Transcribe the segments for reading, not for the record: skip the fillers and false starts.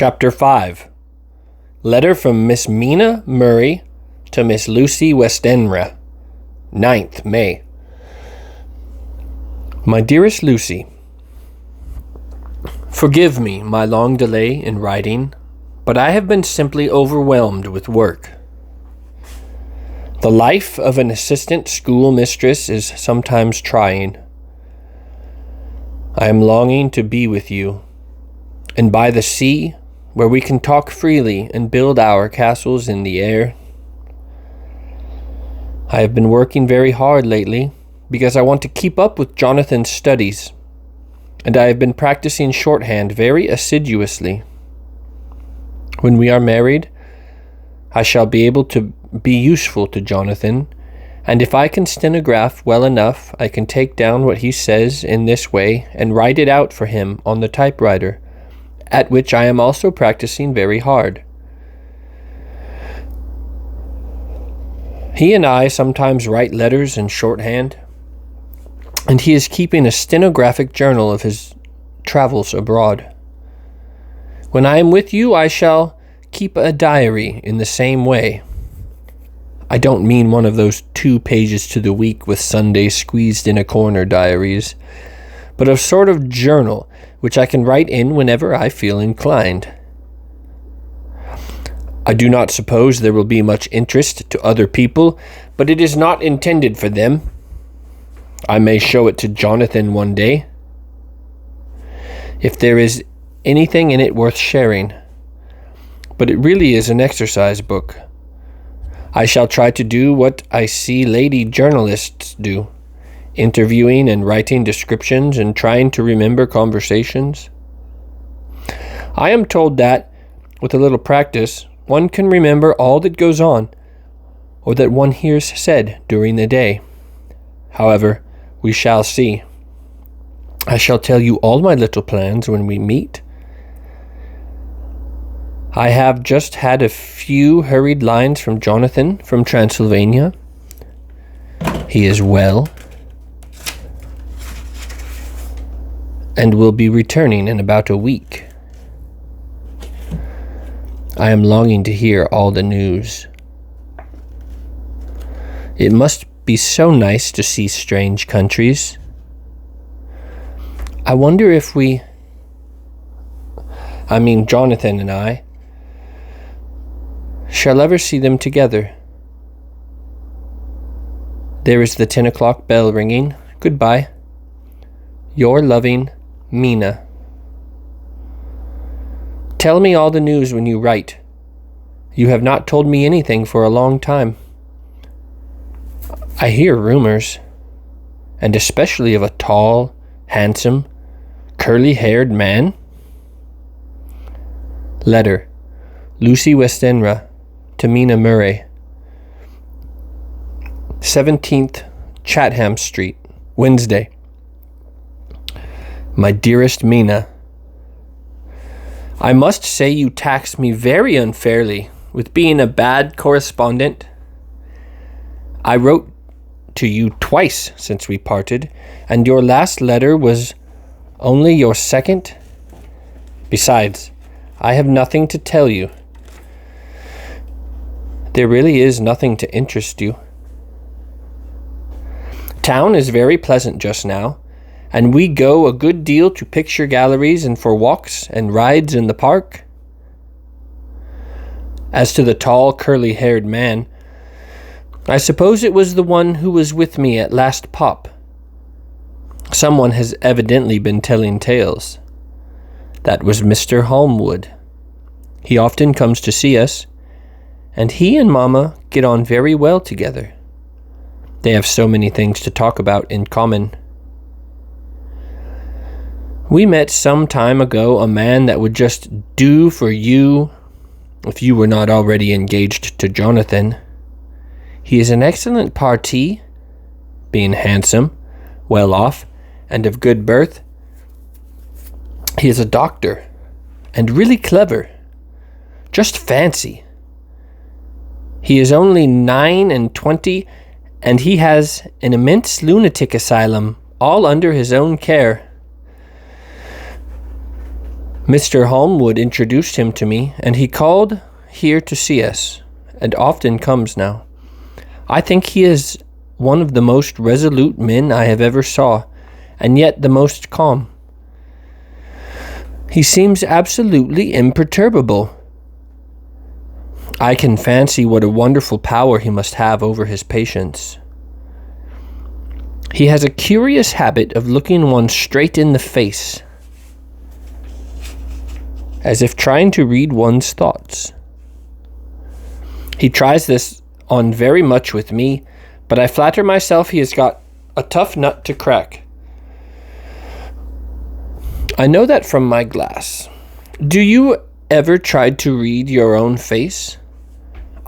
Chapter 5. Letter from Miss Mina Murray to Miss Lucy Westenra. 9th May. My dearest Lucy, forgive me my long delay in writing, but I have been simply overwhelmed with work. The life of an assistant schoolmistress is sometimes trying. I am longing to be with you, and by the sea, where we can talk freely and build our castles in the air. I have been working very hard lately because I want to keep up with Jonathan's studies, and I have been practicing shorthand very assiduously. When we are married, I shall be able to be useful to Jonathan, and if I can stenograph well enough, I can take down what he says in this way and write it out for him on the typewriter, at which I am also practicing very hard. He and I sometimes write letters in shorthand, and he is keeping a stenographic journal of his travels abroad. When I am with you, I shall keep a diary in the same way. I don't mean one of those 2 pages to the week with Sunday squeezed in a corner diaries, but a sort of journal which I can write in whenever I feel inclined. I do not suppose there will be much interest to other people, but it is not intended for them. I may show it to Jonathan one day, if there is anything in it worth sharing, but it really is an exercise book. I shall try to do what I see lady journalists do, interviewing and writing descriptions and trying to remember conversations. I am told that, with a little practice, one can remember all that goes on, or that one hears said during the day. However, we shall see. I shall tell you all my little plans when we meet. I have just had a few hurried lines from Jonathan from Transylvania. He is well, and will be returning in about a week. I am longing to hear all the news. It must be so nice to see strange countries. I wonder if Jonathan and I, shall ever see them together. There is the 10 o'clock bell ringing. Goodbye. Your loving Mina. Tell me all the news when you write. You have not told me anything for a long time. I hear rumors, and especially of a tall, handsome, curly-haired man. Letter, Lucy Westenra to Mina Murray. 17th Chatham Street, Wednesday. My dearest Mina, I must say you tax me very unfairly with being a bad correspondent. I wrote to you twice since we parted, and your last letter was only your second. Besides, I have nothing to tell you. There really is nothing to interest you. Town is very pleasant just now, and we go a good deal to picture galleries and for walks and rides in the park. As to the tall, curly-haired man, I suppose it was the one who was with me at last pop. Someone has evidently been telling tales. That was Mr. Holmwood. He often comes to see us, and he and Mamma get on very well together. They have so many things to talk about in common. We met some time ago a man that would just do for you if you were not already engaged to Jonathan. He is an excellent parti, being handsome, well off, and of good birth. He is a doctor, and really clever. Just fancy. He is only 29, and he has an immense lunatic asylum, all under his own care. Mr. Holmwood introduced him to me, and he called here to see us, and often comes now. I think he is one of the most resolute men I have ever saw, and yet the most calm. He seems absolutely imperturbable. I can fancy what a wonderful power he must have over his patients. He has a curious habit of looking one straight in the face, as if trying to read one's thoughts. He tries this on very much with me, but I flatter myself he has got a tough nut to crack. I know that from my glass. Do you ever try to read your own face?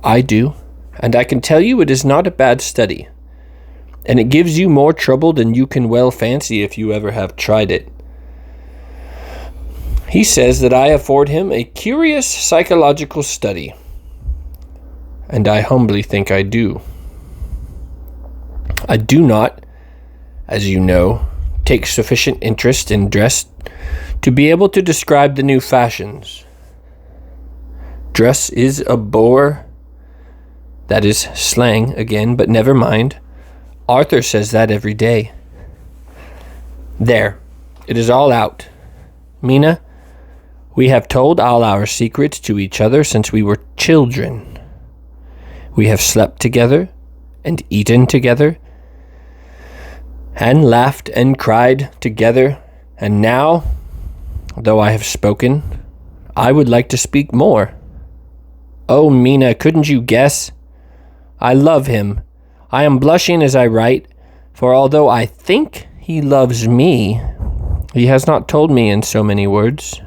I do, and I can tell you it is not a bad study, and it gives you more trouble than you can well fancy if you ever have tried it. He says that I afford him a curious psychological study, and I humbly think I do. I do not, as you know, take sufficient interest in dress to be able to describe the new fashions. Dress is a bore. That is slang again, but never mind. Arthur says that every day. There, it is all out. Mina, we have told all our secrets to each other since we were children. We have slept together, and eaten together, and laughed and cried together, and now, though I have spoken, I would like to speak more. Oh, Mina, couldn't you guess? I love him. I am blushing as I write, for although I think he loves me, he has not told me in so many words.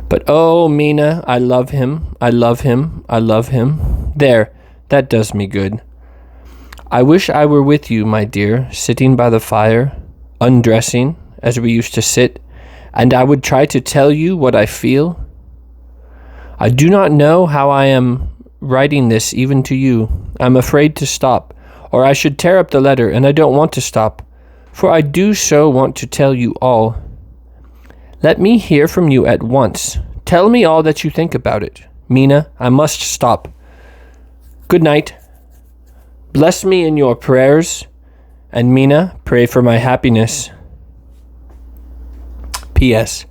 But oh, Mina, I love him, I love him, I love him. There, that does me good. I wish I were with you, my dear, sitting by the fire, undressing, as we used to sit, and I would try to tell you what I feel. I do not know how I am writing this even to you. I'm afraid to stop, or I should tear up the letter, and I don't want to stop, for I do so want to tell you all. Let me hear from you at once. Tell me all that you think about it. Mina, I must stop. Good night. Bless me in your prayers, and Mina, pray for my happiness. P.S.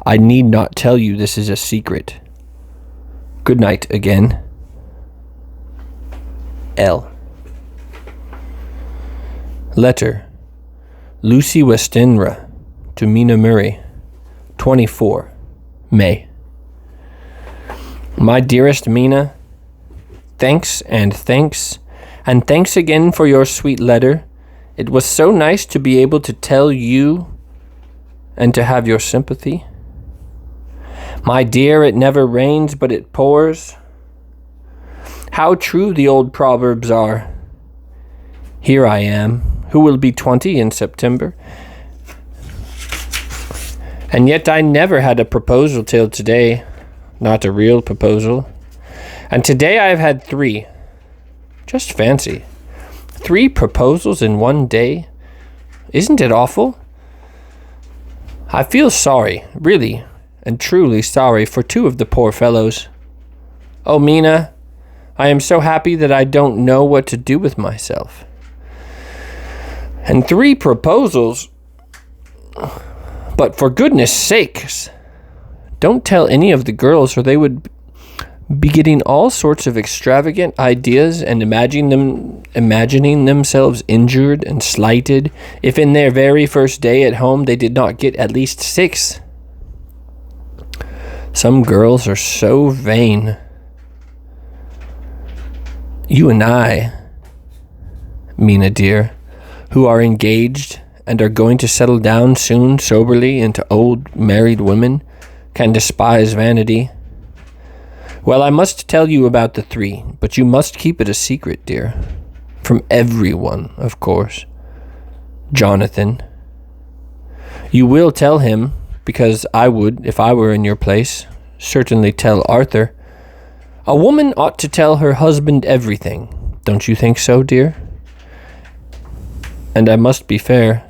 I need not tell you this is a secret. Good night again. L. Letter. Lucy Westenra to Mina Murray. 24 May. My dearest Mina, thanks and thanks, and thanks again for your sweet letter. It was so nice to be able to tell you and to have your sympathy. My dear, it never rains but it pours. How true the old proverbs are. Here I am, who will be 20 in September, and yet I never had a proposal till today, not a real proposal. And today I have had 3. Just fancy. 3 proposals in one day. Isn't it awful? I feel sorry, really and truly sorry for 2 of the poor fellows. Oh, Mina, I am so happy that I don't know what to do with myself. And 3 proposals. But for goodness sakes, don't tell any of the girls, or they would be getting all sorts of extravagant ideas and imagining themselves injured and slighted if in their very first day at home they did not get at least 6. Some girls are so vain. You and I, Mina dear, who are engaged and are going to settle down soon soberly into old married women, can despise vanity. Well, I must tell you about the 3, but you must keep it a secret, dear. From everyone, of course. Jonathan. You will tell him, because I would, if I were in your place, certainly tell Arthur. A woman ought to tell her husband everything. Don't you think so, dear? And I must be fair.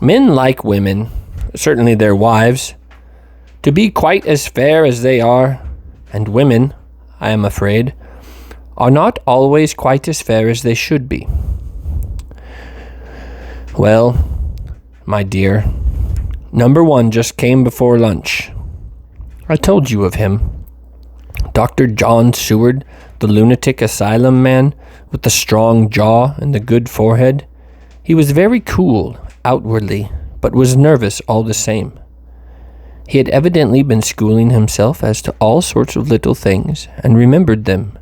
Men like women, certainly their wives, to be quite as fair as they are, and women, I am afraid, are not always quite as fair as they should be. Well, my dear, number 1 just came before lunch. I told you of him. Dr. John Seward, the lunatic asylum man with the strong jaw and the good forehead. He was very cool outwardly, but was nervous all the same. He had evidently been schooling himself as to all sorts of little things, and remembered them.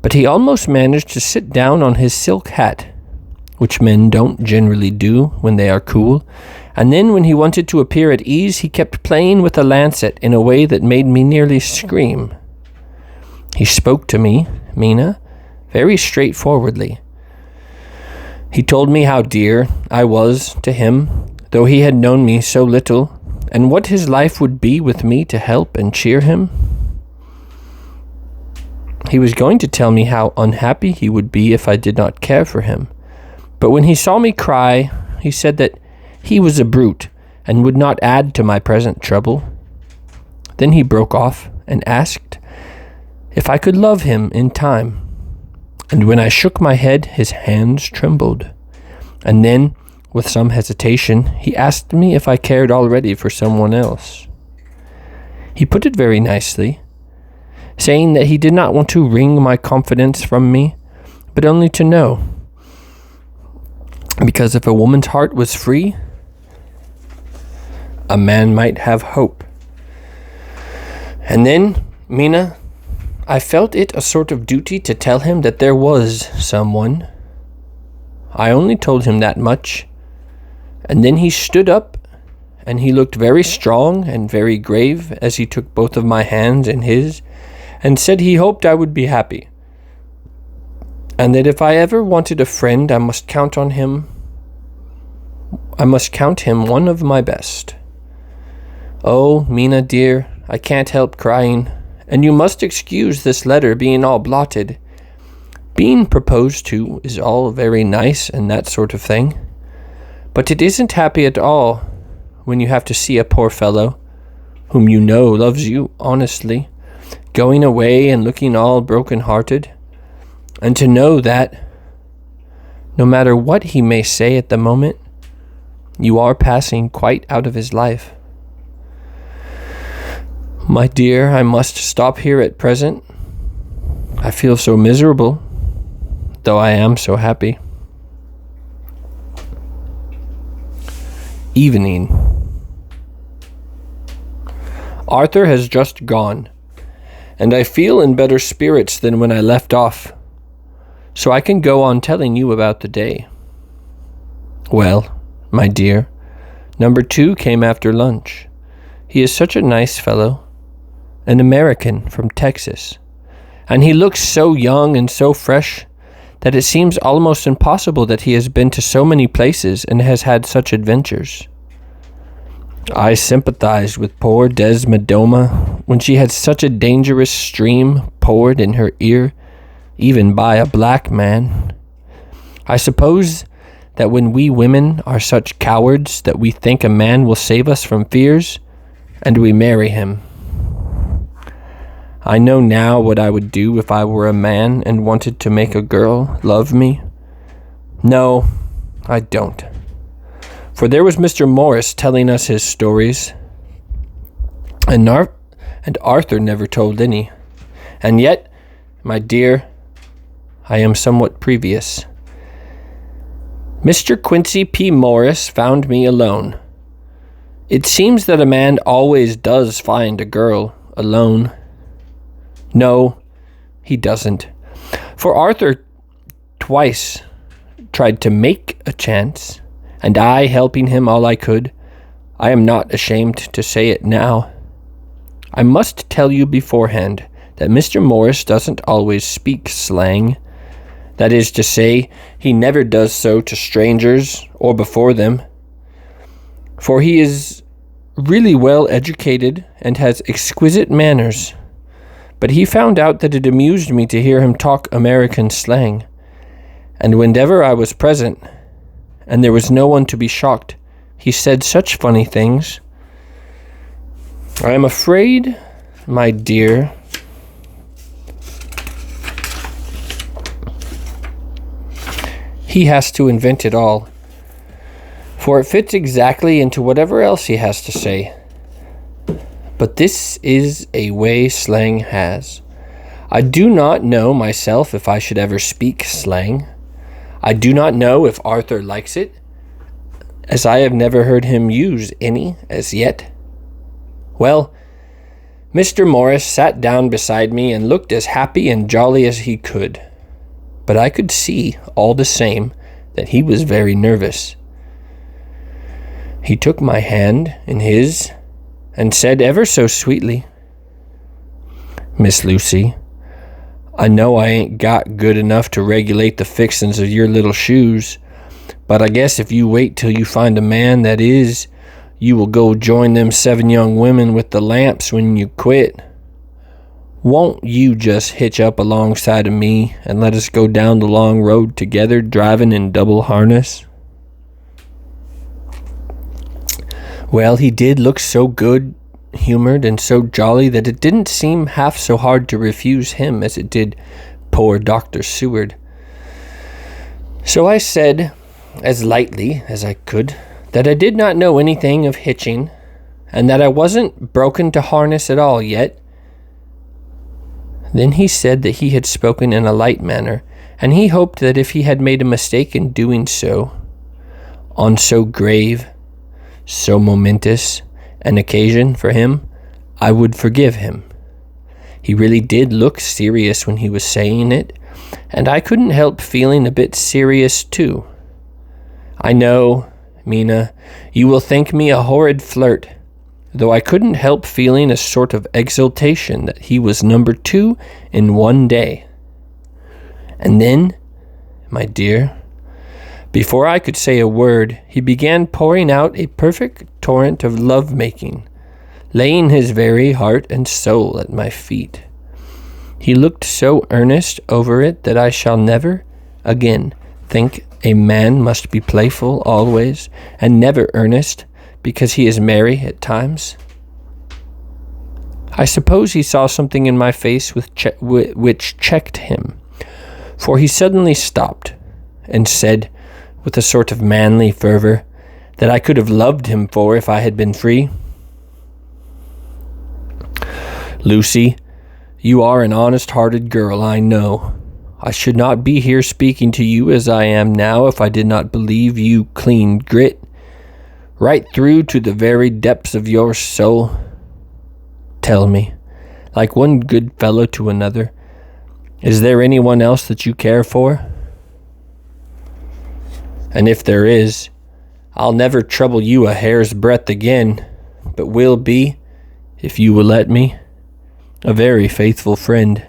But he almost managed to sit down on his silk hat, which men don't generally do when they are cool, and then when he wanted to appear at ease, he kept playing with a lancet in a way that made me nearly scream. He spoke to me, Mina, very straightforwardly. He told me how dear I was to him, though he had known me so little, and what his life would be with me to help and cheer him. He was going to tell me how unhappy he would be if I did not care for him, but when he saw me cry, he said that he was a brute and would not add to my present trouble. Then he broke off and asked if I could love him in time, and when I shook my head, his hands trembled. And then, with some hesitation, he asked me if I cared already for someone else. He put it very nicely, saying that he did not want to wring my confidence from me, but only to know. Because if a woman's heart was free, a man might have hope. And then, Mina, I felt it a sort of duty to tell him that there was someone. I only told him that much, and then he stood up, and he looked very strong and very grave as he took both of my hands in his, and said he hoped I would be happy, and that if I ever wanted a friend, I must count him one of my best. Oh, Mina dear, I can't help crying, and you must excuse this letter being all blotted. Being proposed to is all very nice and that sort of thing, but it isn't happy at all when you have to see a poor fellow, whom you know loves you honestly, going away and looking all broken-hearted, and to know that, no matter what he may say at the moment, you are passing quite out of his life. My dear, I must stop here at present. I feel so miserable, though I am so happy. Evening. Arthur has just gone, and I feel in better spirits than when I left off, so I can go on telling you about the day. Well, my dear, number 2 came after lunch. He is such a nice fellow, an American from Texas, and he looks so young and so fresh that it seems almost impossible that he has been to so many places and has had such adventures. I sympathized with poor Desmodoma when she had such a dangerous stream poured in her ear, even by a black man. I suppose that when we women are such cowards that we think a man will save us from fears, and we marry him. I know now what I would do if I were a man and wanted to make a girl love me. No, I don't. For there was Mr. Morris telling us his stories, and Arthur never told any. And yet, my dear, I am somewhat previous. Mr. Quincy P. Morris found me alone. It seems that a man always does find a girl alone. No, he doesn't. For Arthur twice tried to make a chance, and I helping him all I could. I am not ashamed to say it now. I must tell you beforehand that Mr. Morris doesn't always speak slang. That is to say, he never does so to strangers or before them. For he is really well educated and has exquisite manners. But he found out that it amused me to hear him talk American slang, and whenever I was present, and there was no one to be shocked, He said such funny things. I am afraid, my dear, he has to invent it all, for it fits exactly into whatever else he has to say. But this is a way slang has. I do not know myself if I should ever speak slang. I do not know if Arthur likes it, as I have never heard him use any as yet. Well, Mr. Morris sat down beside me and looked as happy and jolly as he could, but I could see, all the same, that he was very nervous. He took my hand in his and said ever so sweetly, "Miss Lucy, I know I ain't got good enough to regulate the fixin's of your little shoes, but I guess if you wait till you find a man that is, you will go join them 7 young women with the lamps when you quit. Won't you just hitch up alongside of me and let us go down the long road together, driving in double harness?" Well, he did look so good-humored and so jolly that it didn't seem half so hard to refuse him as it did poor Dr. Seward. So I said, as lightly as I could, that I did not know anything of hitching, and that I wasn't broken to harness at all yet. Then he said that he had spoken in a light manner, and he hoped that if he had made a mistake in doing so, on so grave, so momentous an occasion for him, I would forgive him. He really did look serious when he was saying it, and I couldn't help feeling a bit serious too. I know, Mina, you will think me a horrid flirt, though I couldn't help feeling a sort of exultation that he was number 2 in one day. And then, my dear, before I could say a word, he began pouring out a perfect torrent of love-making, laying his very heart and soul at my feet. He looked so earnest over it that I shall never again think a man must be playful always, and never earnest, because he is merry at times. I suppose he saw something in my face which checked him, for he suddenly stopped, and said, with a sort of manly fervor, that I could have loved him for if I had been free. "Lucy, you are an honest-hearted girl, I know. I should not be here speaking to you as I am now if I did not believe you clean grit, right through to the very depths of your soul. Tell me, like one good fellow to another, is there anyone else that you care for? And if there is, I'll never trouble you a hair's breadth again, but will be, if you will let me, a very faithful friend."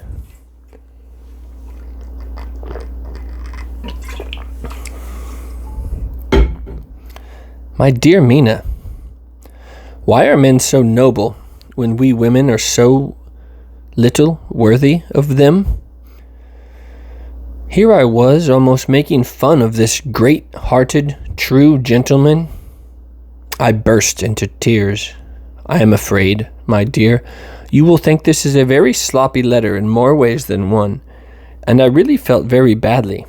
My dear Mina, why are men so noble when we women are so little worthy of them? Here I was, almost making fun of this great-hearted, true gentleman. I burst into tears. I am afraid, my dear, you will think this is a very sloppy letter in more ways than one, and I really felt very badly.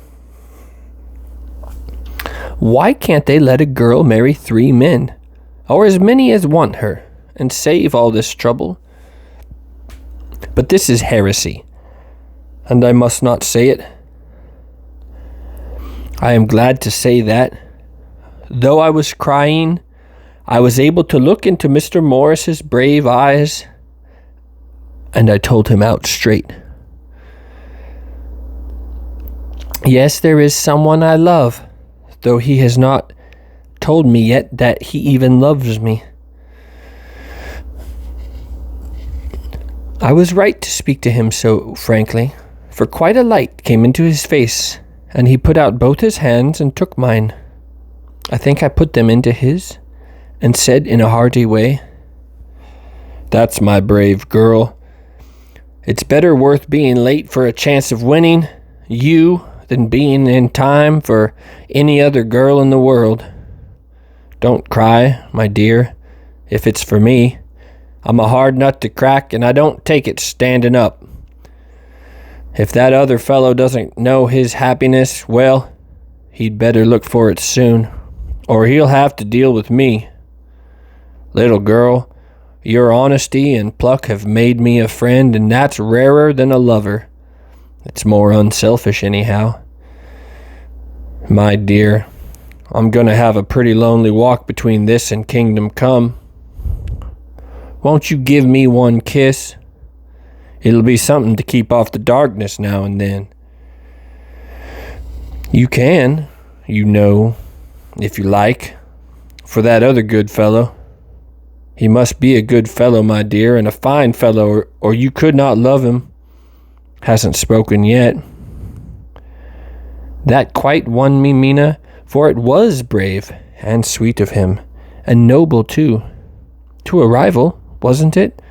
Why can't they let a girl marry 3 men, or as many as want her, and save all this trouble? But this is heresy, and I must not say it. I am glad to say that, though I was crying, I was able to look into Mr. Morris's brave eyes, and I told him out straight. Yes, there is someone I love, though he has not told me yet that he even loves me. I was right to speak to him so frankly, for quite a light came into his face, and he put out both his hands and took mine. I think I put them into his, and said in a hearty way, "That's my brave girl. It's better worth being late for a chance of winning you than being in time for any other girl in the world. Don't cry, my dear, if it's for me. I'm a hard nut to crack, and I don't take it standing up. If that other fellow doesn't know his happiness, well, he'd better look for it soon, or he'll have to deal with me. Little girl, your honesty and pluck have made me a friend, and that's rarer than a lover. It's more unselfish anyhow. My dear, I'm gonna have a pretty lonely walk between this and Kingdom Come. Won't you give me one kiss? It'll be something to keep off the darkness now and then. You can, you know, if you like, for that other good fellow. He must be a good fellow, my dear, and a fine fellow, or you could not love him. Hasn't spoken yet. That quite won me, Mina, for it was brave and sweet of him, and noble too. To a rival, wasn't it?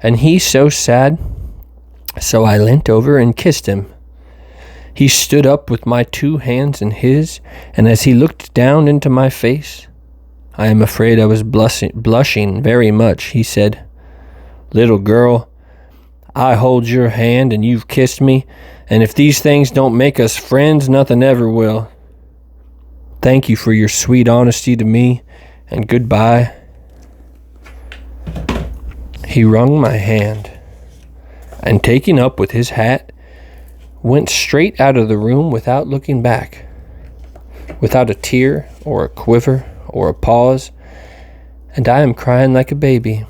And he so sad. So I leant over and kissed him. He stood up with my 2 hands in his, and as he looked down into my face, I am afraid I was blushing very much, he said, "Little girl, I hold your hand and you've kissed me, and if these things don't make us friends, nothing ever will. Thank you for your sweet honesty to me, and goodbye." He wrung my hand, and taking up with his hat, went straight out of the room without looking back, without a tear or a quiver or a pause, and I am crying like a baby.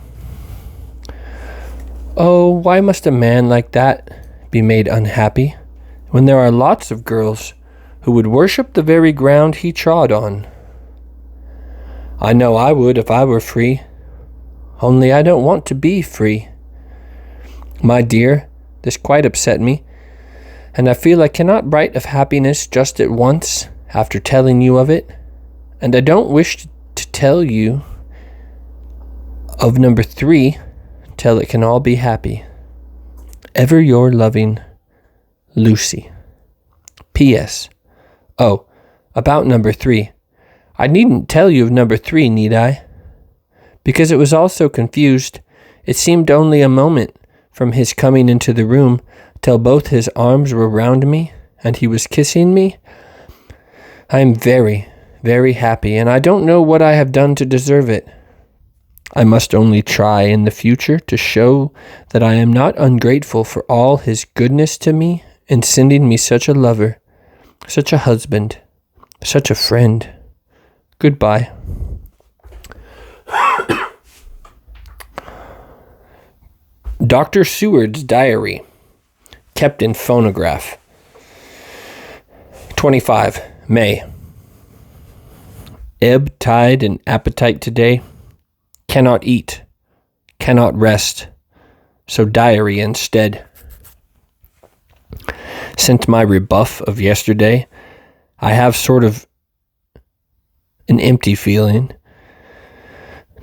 Oh, why must a man like that be made unhappy when there are lots of girls who would worship the very ground he trod on? I know I would if I were free, only I don't want to be free. My dear, this quite upset me, and I feel I cannot write of happiness just at once after telling you of it, and I don't wish to tell you of number 3 till it can all be happy. Ever your loving, Lucy. P.S. Oh, about number 3. I needn't tell you of number 3, need I? Because it was all so confused, it seemed only a moment from his coming into the room till both his arms were round me and he was kissing me. I am very, very happy, and I don't know what I have done to deserve it. I must only try in the future to show that I am not ungrateful for all his goodness to me in sending me such a lover, such a husband, such a friend. Goodbye. Dr. Seward's diary, kept in phonograph. 25 May. Ebb, tide, and appetite today. Cannot eat, cannot rest, so diary instead. Since my rebuff of yesterday, I have sort of an empty feeling.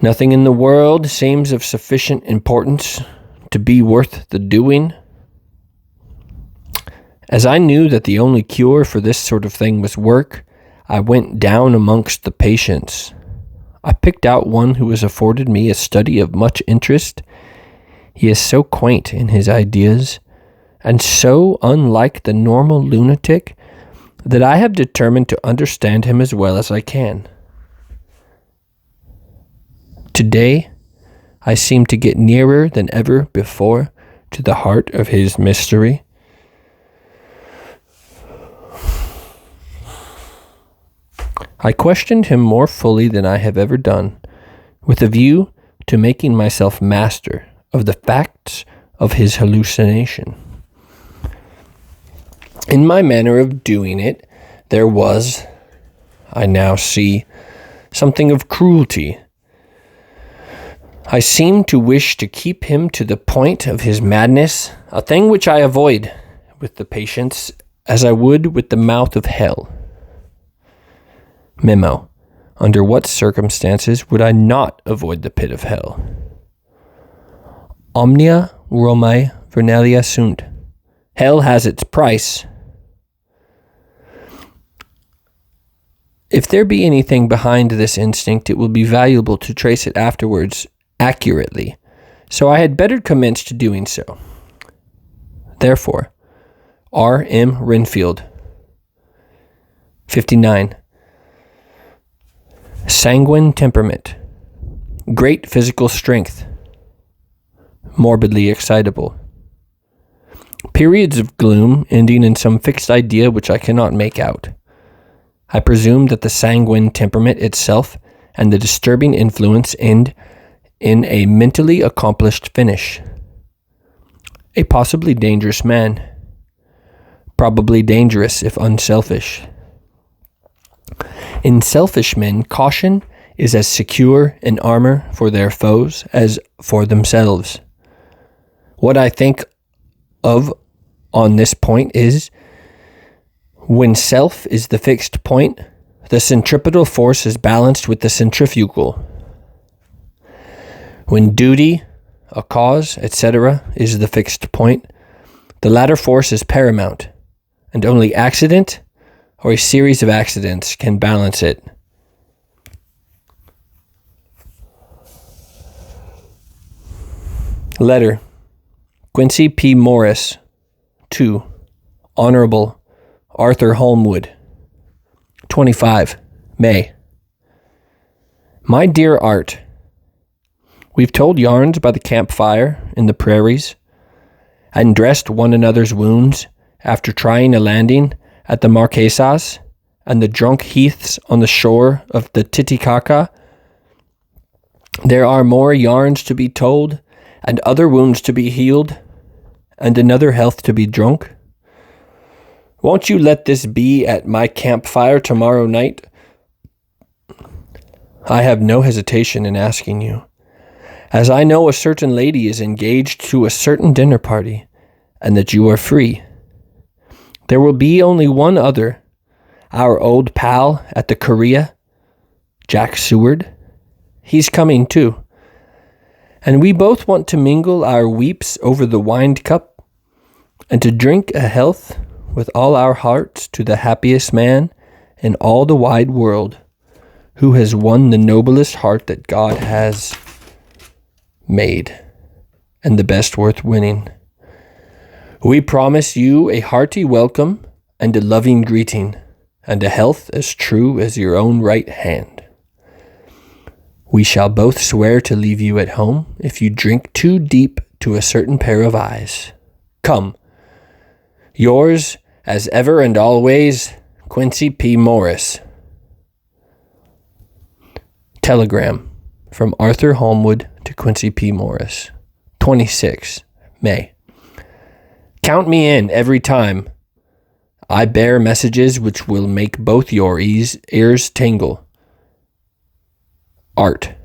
Nothing in the world seems of sufficient importance to be worth the doing. As I knew that the only cure for this sort of thing was work, I went down amongst the patients. I picked out one who has afforded me a study of much interest. He is so quaint in his ideas, and so unlike the normal lunatic, that I have determined to understand him as well as I can. Today, I seem to get nearer than ever before to the heart of his mystery. I questioned him more fully than I have ever done, with a view to making myself master of the facts of his hallucination. In my manner of doing it, there was, I now see, something of cruelty. I seemed to wish to keep him to the point of his madness, a thing which I avoid with the patients as I would with the mouth of hell. Memo. Under what circumstances would I not avoid the pit of hell? Omnia Romae vernalia sunt. Hell has its price. If there be anything behind this instinct, it will be valuable to trace it afterwards accurately, so I had better commence to doing so. Therefore, R. M. Renfield, 59. Sanguine temperament. Great physical strength. Morbidly excitable. Periods of gloom ending in some fixed idea which I cannot make out. I presume that the sanguine temperament itself and the disturbing influence end in a mentally accomplished finish. A possibly dangerous man. Probably dangerous if unselfish. In selfish men, caution is as secure an armor for their foes as for themselves. What I think of on this point is, when self is the fixed point, the centripetal force is balanced with the centrifugal. When duty, a cause, etc., is the fixed point, the latter force is paramount, and only accident or a series of accidents can balance it. Letter. Quincy P. Morris, 2. Honorable Arthur Holmwood, 25. May. My dear Art, we've told yarns by the campfire in the prairies, and dressed one another's wounds after trying a landing at the Marquesas and the drunk heaths on the shore of the Titicaca. There are more yarns to be told, and other wounds to be healed, and another health to be drunk. Won't you let this be at my campfire tomorrow night? I have no hesitation in asking you, as I know a certain lady is engaged to a certain dinner party, and that you are free. There will be only one other, our old pal at the Korea, Jack Seward. He's coming too. And we both want to mingle our weeps over the wind cup, and to drink a health with all our hearts to the happiest man in all the wide world, who has won the noblest heart that God has made, and the best worth winning. We promise you a hearty welcome and a loving greeting, and a health as true as your own right hand. We shall both swear to leave you at home if you drink too deep to a certain pair of eyes. Come. Yours, as ever and always, Quincy P. Morris. Telegram from Arthur Holmwood to Quincy P. Morris. 26 May. Count me in every time. I bear messages which will make both your ears tingle. Art.